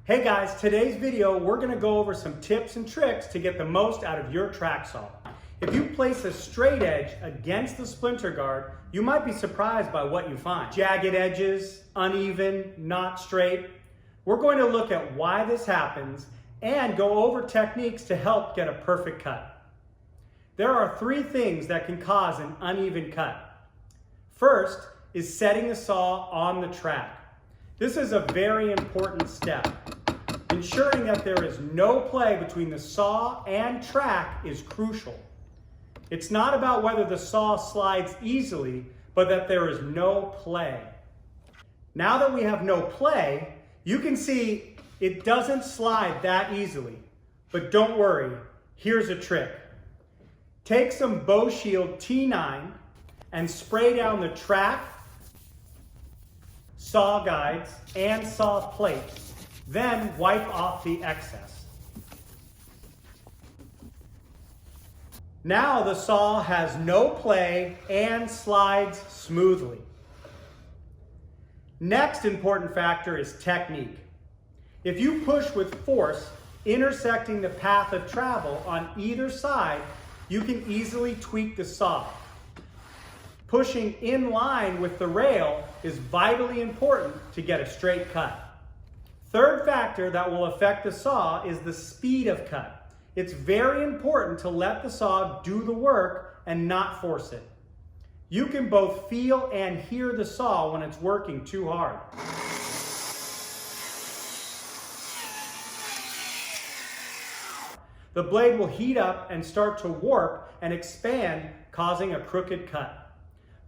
Hey guys, today's video we're going to go over some tips and tricks to get the most out of your track saw. If you place a straight edge against the splinter guard, you might be surprised by what you find. Jagged edges, uneven, not straight. We're going to look at why this happens and go over techniques to help get a perfect cut. There are three things that can cause an uneven cut. First is setting the saw on the track. This is a very important step. Ensuring that there is no play between the saw and track is crucial. It's not about whether the saw slides easily, but that there is no play. Now that we have no play, you can see it doesn't slide that easily. But don't worry, here's a trick. Take some Boeshield T9 and spray down the track, saw guides, and saw plates. Then wipe off the excess. Now the saw has no play and slides smoothly. Next important factor is technique. If you push with force, intersecting the path of travel on either side, you can easily tweak the saw. Pushing in line with the rail is vitally important to get a straight cut. Third factor that will affect the saw is the speed of cut. It's very important to let the saw do the work and not force it. You can both feel and hear the saw when it's working too hard. The blade will heat up and start to warp and expand, causing a crooked cut.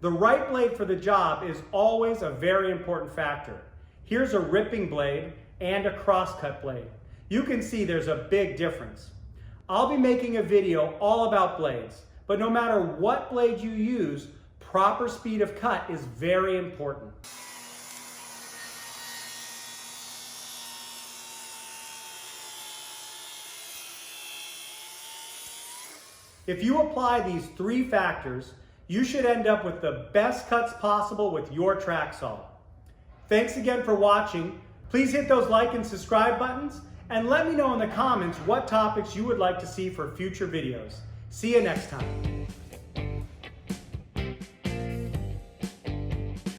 The right blade for the job is always a very important factor. Here's a ripping blade and a crosscut blade. You can see there's a big difference. I'll be making a video all about blades, but no matter what blade you use, proper speed of cut is very important. If you apply these three factors, you should end up with the best cuts possible with your track saw. Thanks again for watching. Please hit those like and subscribe buttons and let me know in the comments what topics you would like to see for future videos. See you next time.